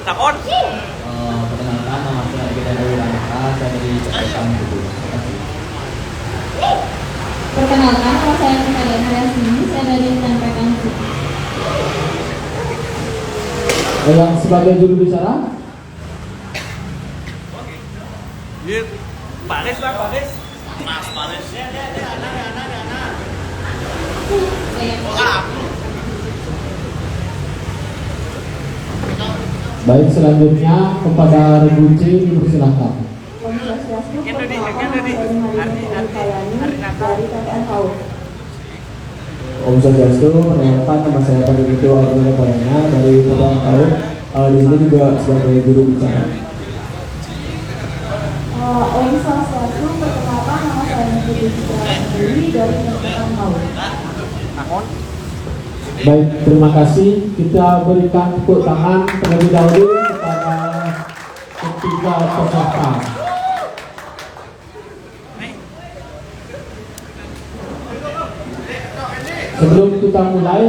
Takon. Perkenalkan, nama saya Gita Wiranata, saya dari Jakarta. Perkenalkan, nama saya Kevalian Haryasini, saya dari Menyampaikan Bukit. Yang sebagai juru bicara? Paris lah, Paris. Mas Paris. Baik, selanjutnya kepada Regu C dipersilahkan. Om Swastiastu, perkenalkan, nama saya Marina Kayani dari KKN Kaur. Om Swastiastu, perkenalkan, nama saya Pandito Aruna Kayana dari KKN Kaur. Di sini juga sebagai juru bicara. Om Swastiastu, perkenalkan, nama saya Putri Dewi dari KKN Kaur. Baik, terima kasih. Kita berikan tepuk tangan terlebih dahulu kepada ketiga peserta. Sebelum kita mulai,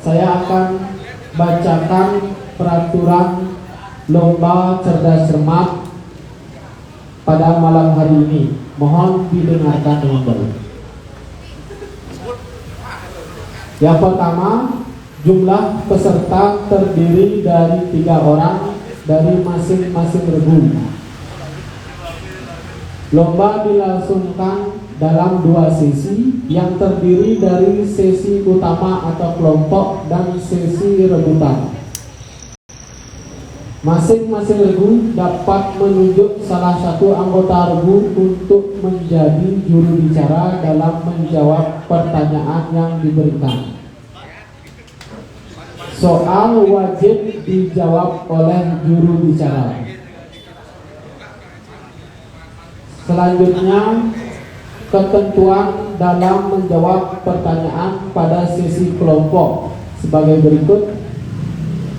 saya akan bacakan peraturan lomba cerdas cermat pada malam hari ini. Mohon didengarkan dengan baik. Yang pertama, jumlah peserta terdiri dari 3 orang dari masing-masing regu. Lomba dilangsungkan dalam 2 sesi yang terdiri dari sesi utama atau kelompok dan sesi rebutan. Masing-masing regu dapat menunjuk salah satu anggota regu untuk menjadi juru bicara dalam menjawab pertanyaan yang diberikan. Soal wajib dijawab oleh juru bicara. Selanjutnya, ketentuan dalam menjawab pertanyaan pada sesi kelompok sebagai berikut.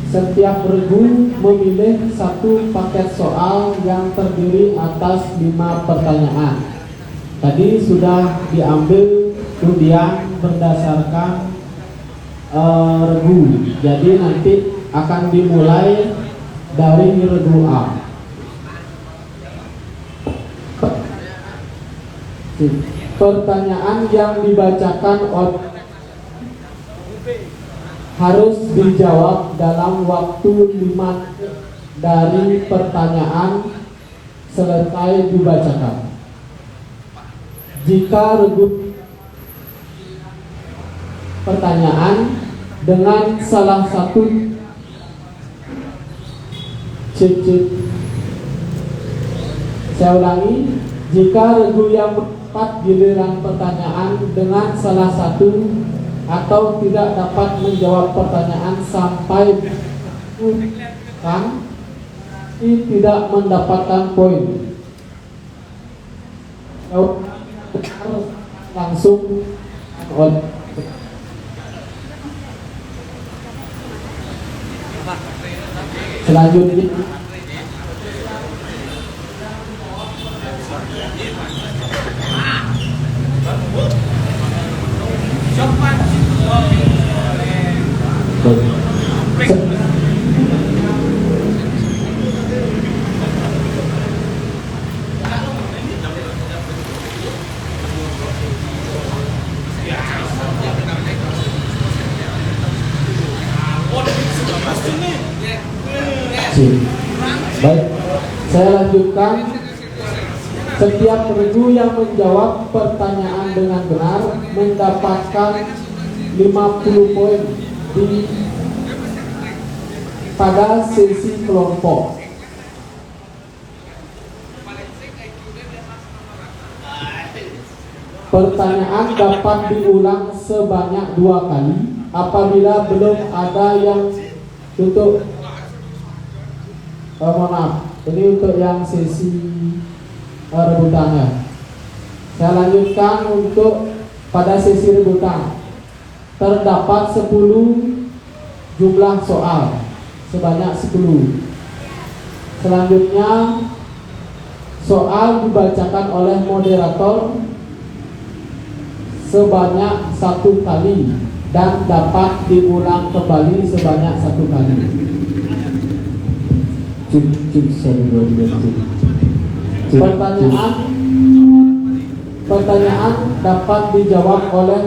Setiap regu memilih 1 paket soal yang terdiri atas 5 pertanyaan. Tadi sudah diambil undian berdasarkan regu. Jadi nanti akan dimulai dari regu A. Pertanyaan yang dibacakan harus dijawab dalam waktu 5 dari pertanyaan selesai dibacakan. Jika regu pertanyaan dengan salah satu saya ulangi, jika regu yang mendapat giliran pertanyaan dengan salah satu atau tidak dapat menjawab pertanyaan sampai kan tidak mendapatkan poin. Langsung selanjutnya baik, saya lanjutkan. Setiap regu yang menjawab pertanyaan dengan benar mendapatkan 50 poin pada sesi kelompok. Pertanyaan dapat diulang sebanyak 2 kali apabila belum ada yang untuk mohon maaf, ini untuk yang sesi rebutannya. Saya lanjutkan untuk pada sesi rebutan. Terdapat 10 jumlah soal sebanyak 10. Selanjutnya soal dibacakan oleh moderator sebanyak 1 kali dan dapat diulang kembali sebanyak 1 kali. Pertanyaan dapat dijawab oleh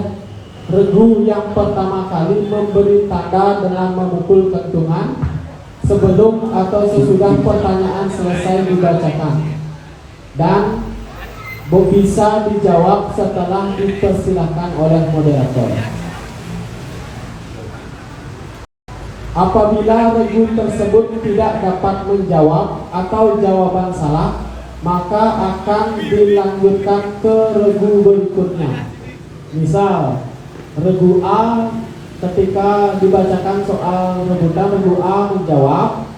regu yang pertama kali memberi tanda dengan memukul kentungan sebelum atau sesudah pertanyaan selesai dibacakan, dan bisa dijawab setelah dipersilahkan oleh moderator. Apabila regu tersebut tidak dapat menjawab atau jawaban salah, maka akan dilanjutkan ke regu berikutnya. Misal, regu A ketika dibacakan soal rebutan, regu A menjawab,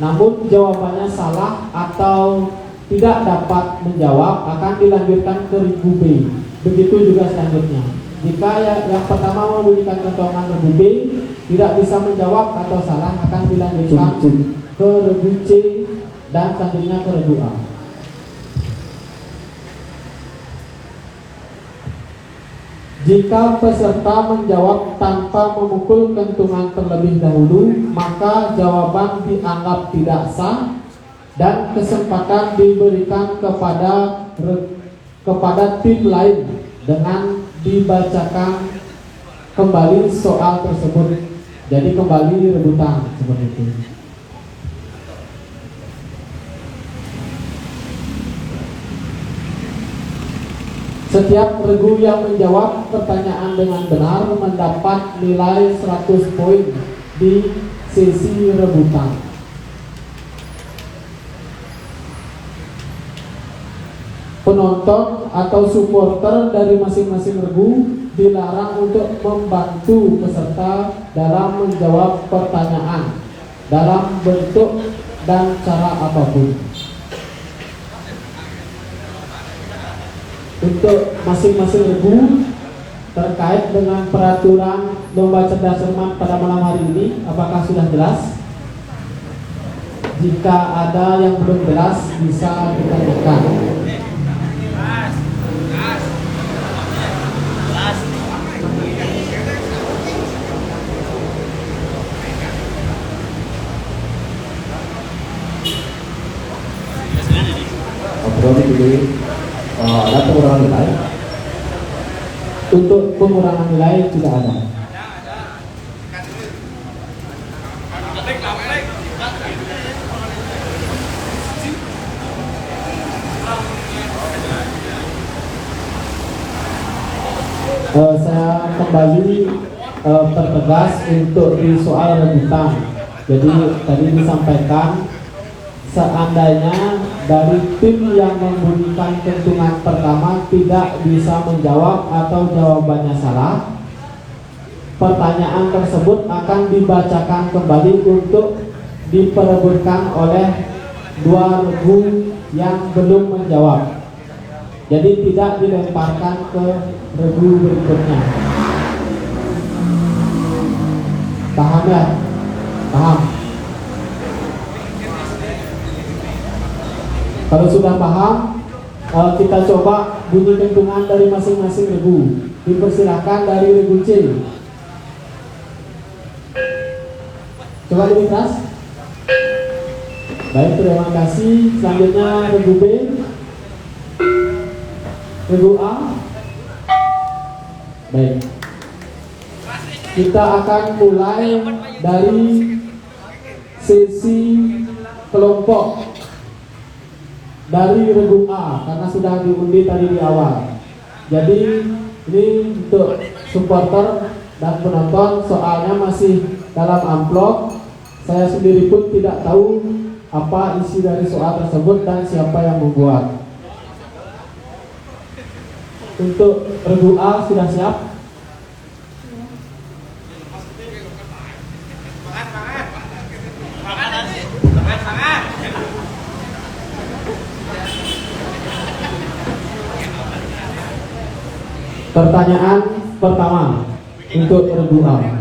namun jawabannya salah atau tidak dapat menjawab, akan dilanjutkan ke regu B. Begitu juga selanjutnya. Jika yang pertama membunyikan kentongan regu B tidak bisa menjawab atau salah, akan dilanjutkan ke regu C dan selanjutnya ke regu A. Jika peserta menjawab tanpa memukul kentungan terlebih dahulu, maka jawaban dianggap tidak sah dan kesempatan diberikan kepada tim lain dengan dibacakan kembali soal tersebut. Jadi kembali rebutan seperti itu. Setiap regu yang menjawab pertanyaan dengan benar mendapat nilai 100 poin di sesi rebutan. Penonton atau supporter dari masing-masing regu dilarang untuk membantu peserta dalam menjawab pertanyaan dalam bentuk dan cara apapun. Untuk masing-masing regu terkait dengan peraturan lomba cerdas cermat pada malam hari ini, apakah sudah jelas? Jika ada yang belum jelas bisa ditanyakan. Ada pengurangan nilai? Untuk pengurangan nilai tidak ada. Saya kembali pertegas untuk di soal rebutan. Jadi tadi disampaikan, seandainya dari tim yang membunyikan kentungan pertama tidak bisa menjawab atau jawabannya salah, pertanyaan tersebut akan dibacakan kembali untuk diperebutkan oleh 2 regu yang belum menjawab. Jadi tidak dilemparkan ke regu berikutnya. Paham ya? Paham? Kalau sudah paham, kita coba bunyi kentungan dari masing-masing regu. Dipersilakan dari regu C. Coba lebih keras. Baik, terima kasih. Selanjutnya regu B, regu A. Baik. Kita akan mulai dari sesi kelompok. Dari regu A, karena sudah diundi tadi di awal. Jadi ini untuk supporter dan penonton, soalnya masih dalam amplop. Saya sendiri pun tidak tahu apa isi dari soal tersebut dan siapa yang membuat. Untuk regu A sudah siap? Pertanyaan pertama untuk regu A.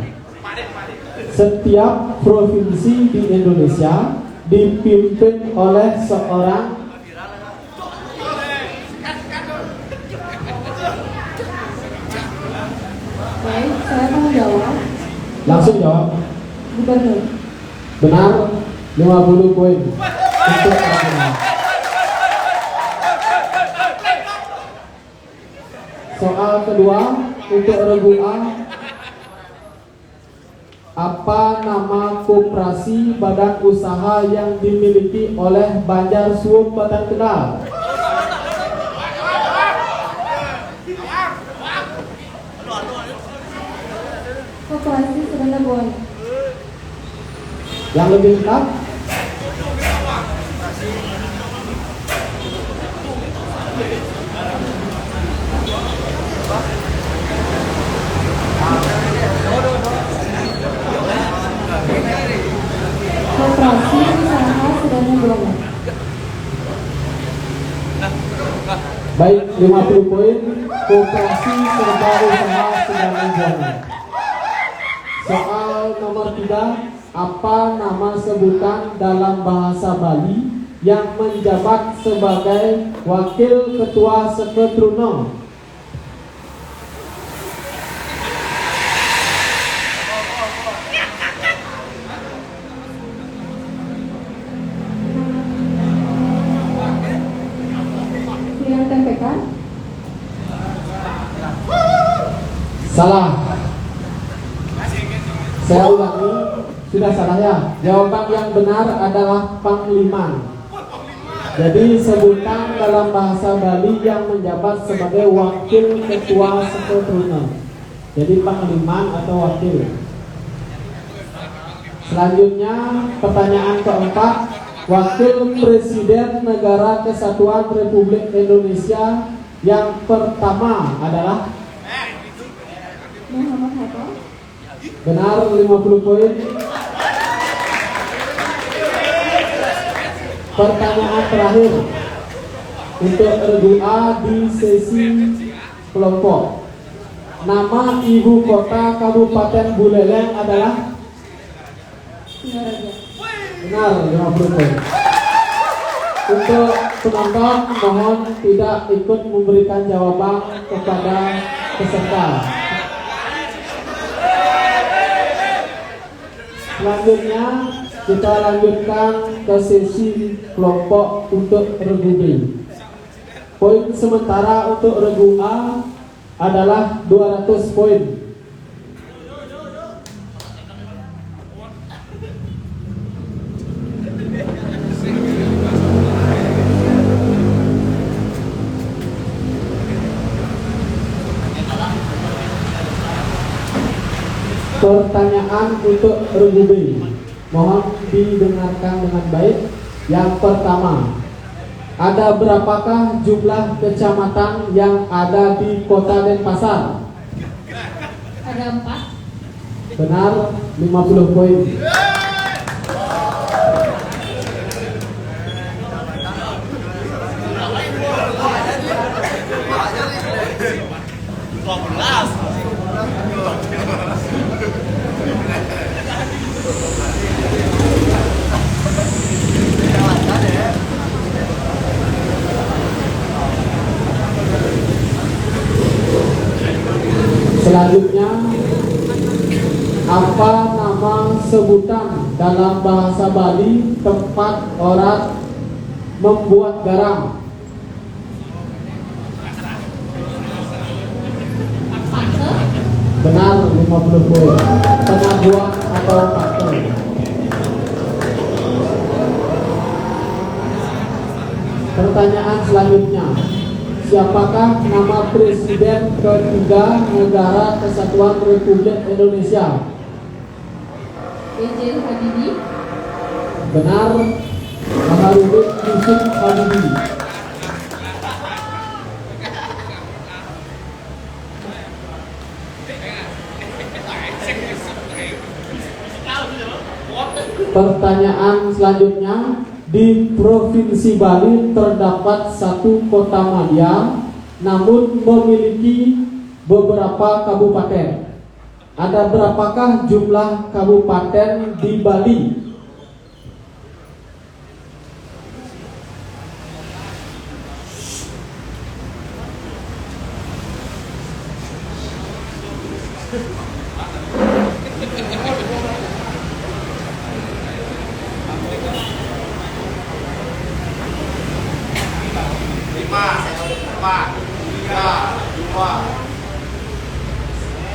Setiap provinsi di Indonesia dipimpin oleh seorang Saya mau jawab. Langsung jawab. Gubernur. Benar, 50 poin untuk benar. Soal kedua untuk regu A. Apa nama koperasi badan usaha yang dimiliki oleh Banjar Suum Batan Kendal? Koperasi Serena Buana. Yang lebih lengkap? Koperasi Usaha Serena Buana. Baik, 50 poin. Koperasi serba usaha Serena Buana. Soal nomor 3. Apa nama sebutan dalam bahasa Bali yang menjabat sebagai Wakil Ketua Sekretruno? Yang TPK. Salah. Saya ulangi, sudah salah ya. Jawaban yang benar adalah Pangliman. Jadi sebutan dalam bahasa Bali yang menjabat sebagai Wakil Ketua Sekretariat. Jadi Pangliman atau Wakil. Selanjutnya pertanyaan keempat. Wakil Presiden Negara Kesatuan Republik Indonesia yang pertama adalah Muhammad Hatta. benar, 50 poin. Pertanyaan terakhir untuk regu A di sesi kelompok. Nama ibu kota Kabupaten Buleleng adalah Singaraja. benar, 50 poin. Untuk penonton mohon tidak ikut memberikan jawaban kepada peserta. Selanjutnya kita lanjutkan ke sesi kelompok untuk regu B. Poin sementara untuk regu A adalah 200 poin. Pertanyaan untuk regu B, mohon didengarkan dengan baik. Yang pertama, ada berapakah jumlah kecamatan yang ada di Kota Denpasar? Ada 4. Benar, 50 poin. Selanjutnya, apa nama sebutan dalam bahasa Bali tempat orang membuat garam? Benar, 50 poin. Pengaduan atau faktor. Pertanyaan selanjutnya, siapakah nama Presiden ketiga Negara Kesatuan Republik Indonesia? B.J. Habibie. Benar, Baharudin Yusuf Habibie. Pertanyaan selanjutnya, di Provinsi Bali terdapat satu kota madya, namun memiliki beberapa kabupaten. Ada berapakah jumlah kabupaten di Bali?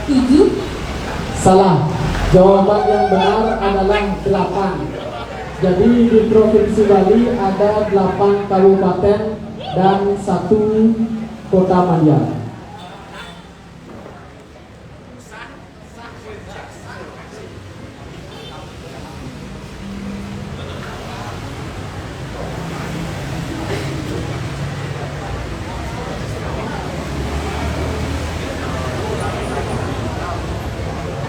7. Salah. Jawaban yang benar adalah 8. Jadi di Provinsi Bali ada 8 kabupaten dan 1 kota madya.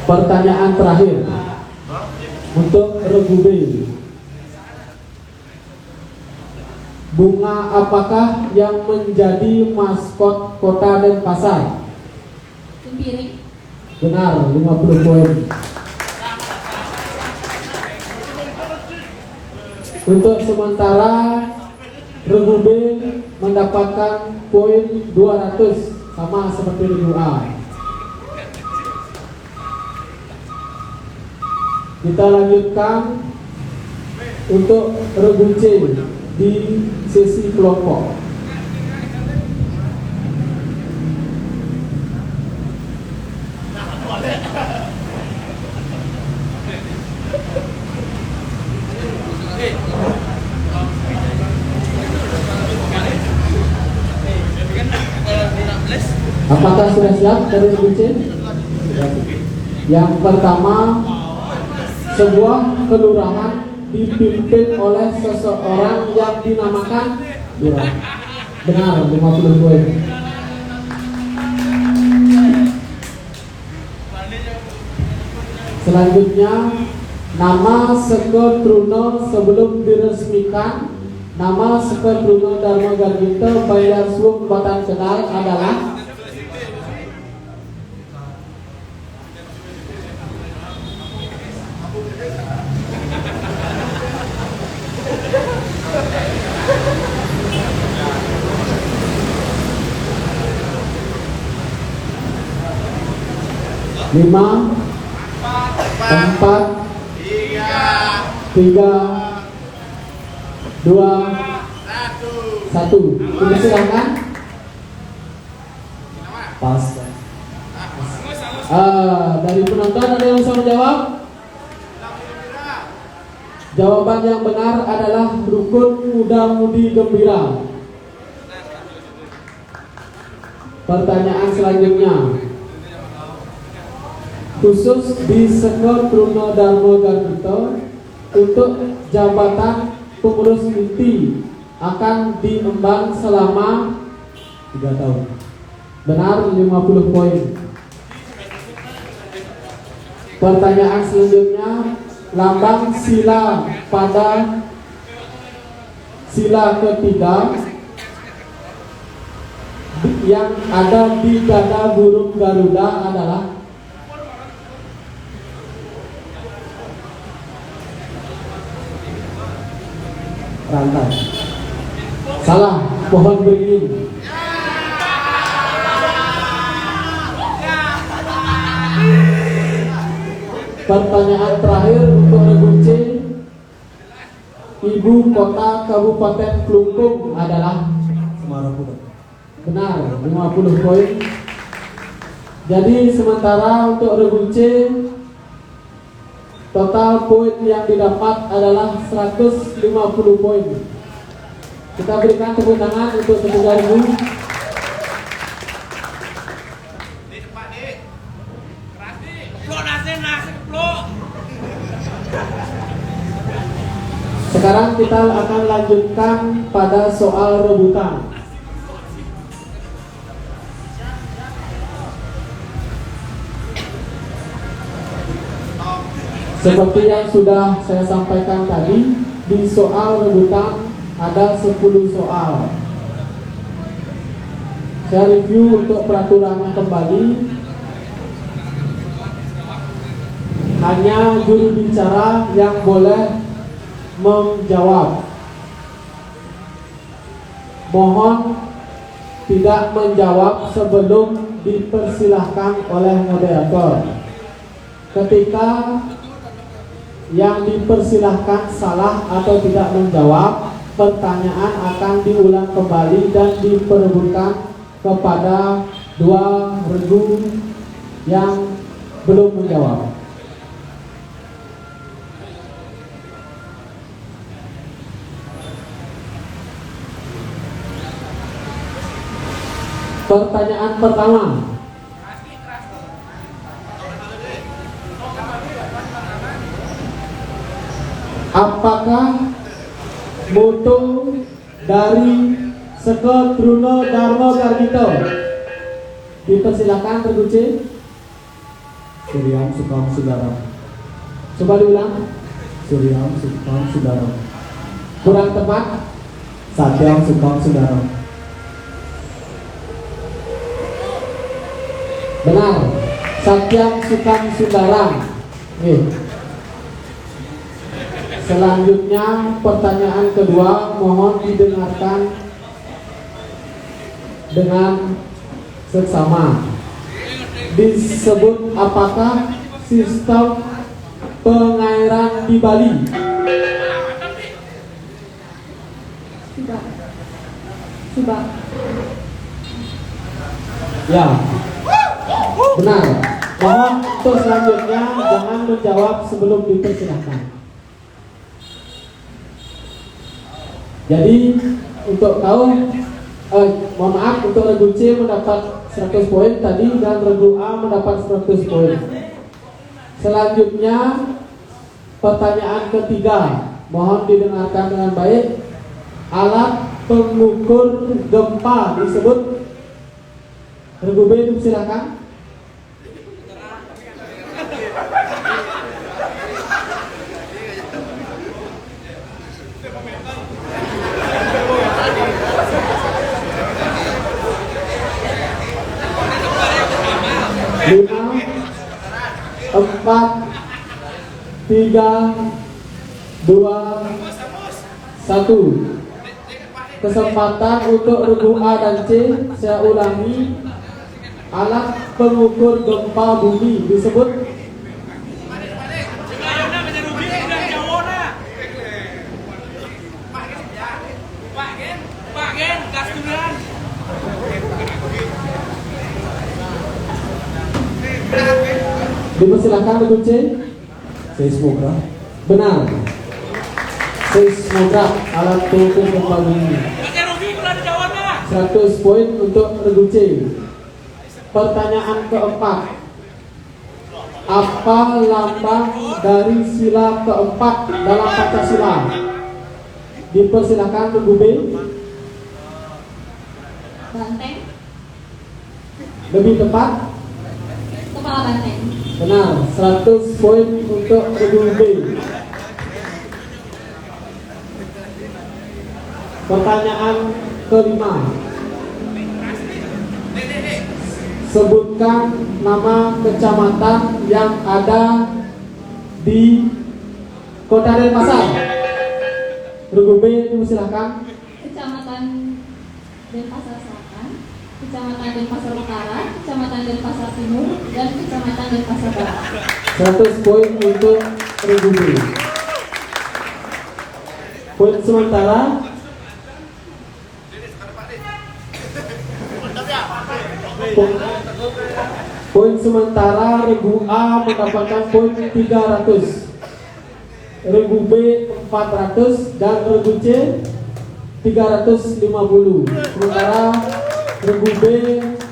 Pertanyaan terakhir untuk Regu B. Bunga apakah yang menjadi maskot Kota Denpasar? Cempirik. Benar, 50 poin. Untuk sementara Regu B mendapatkan poin 200 sama seperti Regu A. Kita lanjutkan untuk Regu C di sesi kelompok. Apakah sudah siap dari Regu C? Yang pertama, sebuah kelurahan dipimpin oleh seseorang yang dinamakan lurah. Benar, 50 poin. Selanjutnya, nama Seke Truno sebelum diresmikan, nama Seke Truno Dharma Gargito Bayar Suung Batan Kenal adalah lima, 4, 3, 2, 1. Silakan. Pas. Dari penonton ada yang bisa menjawab? Jawaban yang benar adalah Rukun Muda Mudi Gembira. Pertanyaan selanjutnya, khusus di Seke Truno Dharma Gargito untuk jabatan pengurus inti akan diemban selama 3 tahun. Benar, 50 poin. Pertanyaan selanjutnya, lambang sila pada sila ketiga yang ada di dada burung Garuda adalah rantai. Salah, pohon beringin. Pertanyaan terakhir untuk Regu C. Ibu kota Kabupaten Klungkung adalah Semarang. benar, 50 poin. Jadi sementara untuk Regu C, total poin yang didapat adalah 150 poin. Kita berikan tepuk tangan untuk ketiga Regu. Sekarang kita akan lanjutkan pada soal rebutan. Seperti yang sudah saya sampaikan tadi, di soal rebutan ada 10 soal. Saya review untuk peraturannya kembali. Hanya juru bicara yang boleh menjawab. Mohon tidak menjawab sebelum dipersilahkan oleh moderator. Ketika yang dipersilahkan salah atau tidak menjawab, pertanyaan akan diulang kembali dan diperebutkan kepada dua regu yang belum menjawab. Pertanyaan pertama. Apakah moto dari Seketruno Dharma Gargito? Dipersilakan regu C. Suryam Sukam Sudaram. Coba diulang. Suryam Sukam Sudaram. Kurang tepat. Satyam Sukam Sudaram. Benar. Satyam Sukam Sudaram. Selanjutnya pertanyaan kedua, mohon didengarkan dengan seksama. Disebut apakah sistem pengairan di Bali? Subak. Ya, benar. Mohon untuk selanjutnya jangan menjawab sebelum dipersilahkan. Jadi untuk tahu, mohon maaf, untuk regu C mendapat 100 poin tadi dan regu A mendapat 100 poin. Selanjutnya pertanyaan ketiga, mohon didengarkan dengan baik. Alat pengukur gempa disebut. Regu B silakan. Lima, 4, 3, 2, 1. Kesempatan untuk regu A dan C. Saya ulangi. Alat pengukur gempa bumi disebut. Dipersilakan regu C. Seismograf. Benar. Seismograf, alat pengukur gempa bumi. 100 poin untuk regu C. Pertanyaan keempat. Apa lambang dari sila keempat dalam Pancasila? Dipersilakan regu B. Banteng. Lebih tepat. Kepala banteng. Benar, 100 poin untuk regu B. Pertanyaan kelima. Sebutkan nama kecamatan yang ada di Kota Denpasar. Regu B, silakan. Kecamatan Denpasar Selatan, Kecamatan Denpasar Utara, Kecamatan Denpasar Timur, dan Kecamatan Denpasar Barat. 100 poin untuk regu B. Poin sementara. Poin sementara regu A mendapatkan poin 300, regu B 400 dan regu C 350. Sementara regu B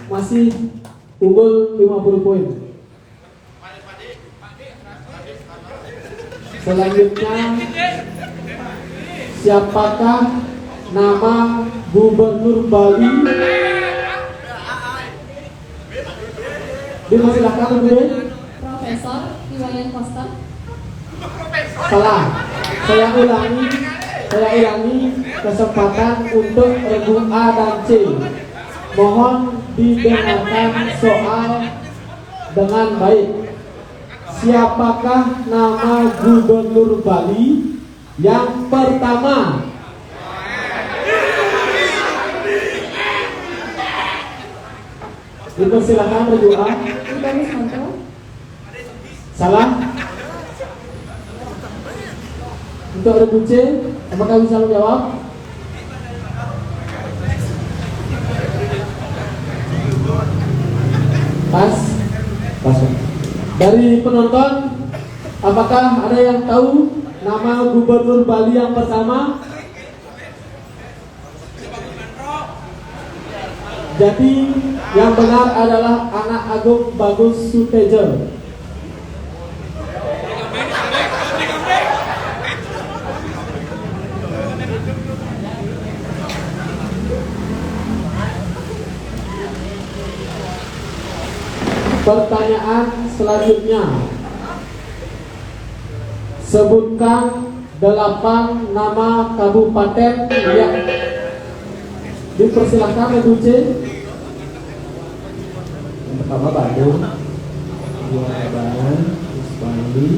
masih unggul 50 poin. Selanjutnya, siapakah nama Gubernur Bali? Dipersilakan regu B. Profesor Iwayan Koster. Salah. Saya ulangi kesempatan untuk regu A dan C. Mohon didengarkan soal dengan baik. Siapakah nama Gubernur Bali yang pertama? Dipersilakan regu A. Salah. Untuk regu C, apakah bisa menjawab? Dari penonton, apakah ada yang tahu nama Gubernur Bali yang pertama? Jadi yang benar adalah Anak Agung Bagus Sutejo. Pertanyaan selanjutnya, sebutkan 8 nama kabupaten yang dipersilakan Ibu C. Yang pertama Bandung, kedua Tabanan, terus Bali,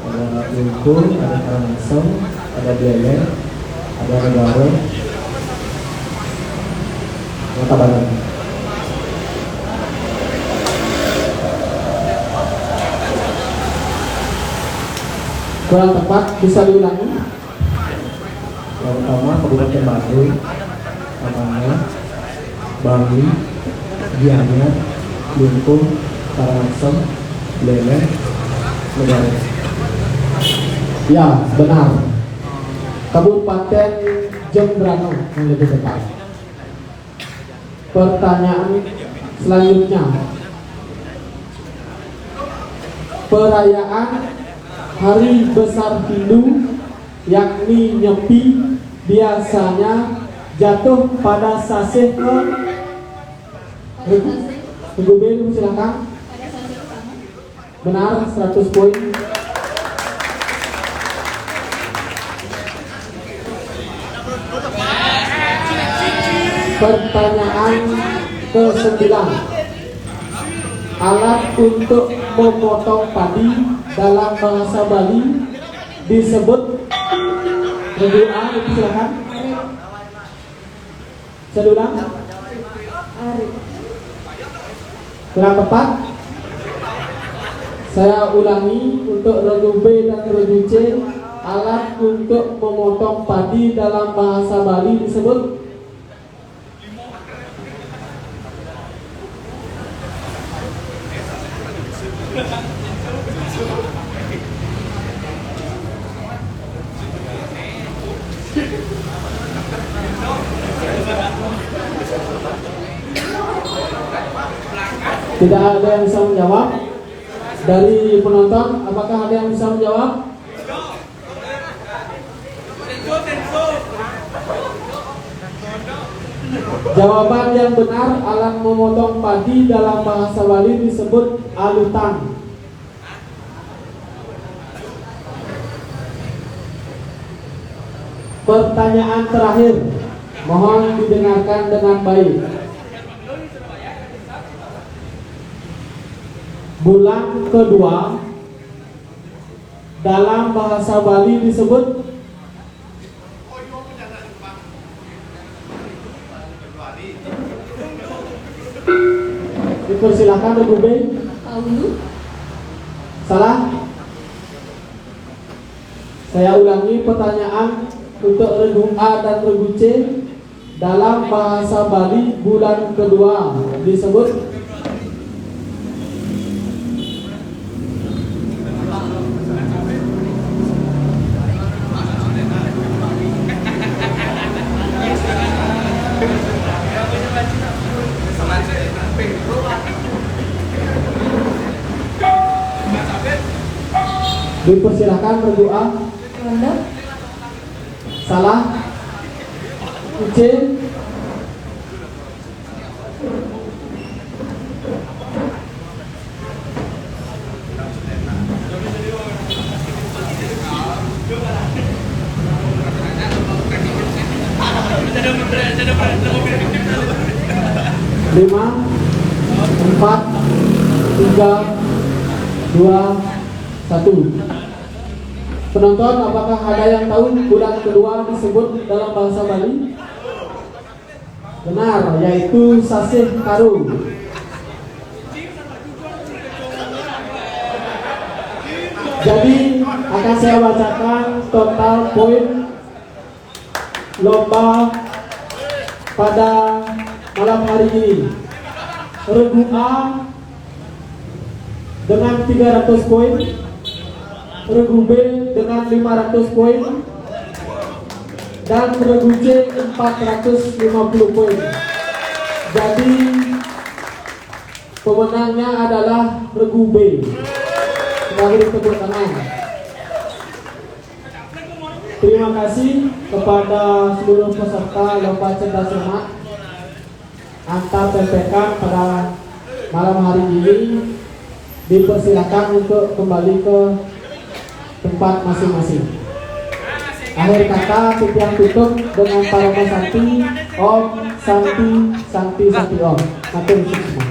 ada Bengkulu, ada Karangasem, ada Belek, ada Negara, ada Tabanan. Kurang tepat, bisa diulangi. Yang pertama Kabupaten Bandung, Tabanan, Bali, Gianyar, Bengkulu, Karangasem, Belek, Negara. Ya, benar. Kabupaten Jembrano yang lebih tepat. Pertanyaan selanjutnya, perayaan Hari Besar Hindu yakni Nyepi biasanya jatuh pada sasih ke Ibu B, silakan. Pada sasi pertama. Benar, 100 poin. Pertanyaan ke-9, alat untuk memotong padi dalam bahasa Bali disebut A, itu silakan. Saya ulang. Kurang tepat. Saya ulangi untuk regu B dan regu C, alat untuk memotong padi dalam bahasa Bali disebut tidak ada yang bisa menjawab. Dari penonton, apakah ada yang bisa menjawab? Jawaban yang benar, alat memotong padi dalam bahasa Bali disebut alutan. Pertanyaan terakhir, mohon didengarkan dengan baik. Bulan kedua dalam bahasa Bali disebut dipersilakan Ibu B. Kaulu. Salah. Saya ulangi pertanyaan untuk regu A dan regu C. Dalam bahasa Bali bulan kedua disebut dipersilakan regu A. Pondok. Salah. C. Lima, 4, 3, 2, 1. Penonton, apakah ada yang tahu bulan kedua disebut dalam bahasa Bali? Benar, yaitu Sasih Karu. Jadi akan saya bacakan total poin lomba pada malam hari ini. Regu A dengan 300 poin, regu B dengan 500 poin, dan regu C 450 poin. Jadi pemenangnya adalah regu B. Bagi tepuk tangan. Terima kasih kepada seluruh peserta lomba cerdas cermat antar PPK pada malam hari ini. Dipersilakan untuk kembali ke tempat masing-masing. Akhir kata yang tutup dengan para Santi, Om Santi Santi Santi Om. Matur nuwun.